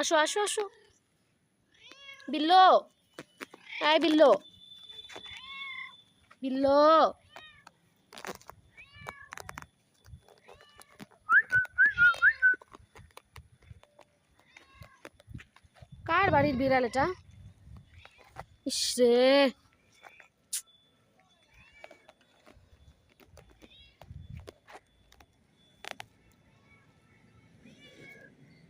আসো আসো আসো বিল্লো, এই বিল্লো, বিল্লো। কার বাড়ির বিড়াল এটা? ইস রে।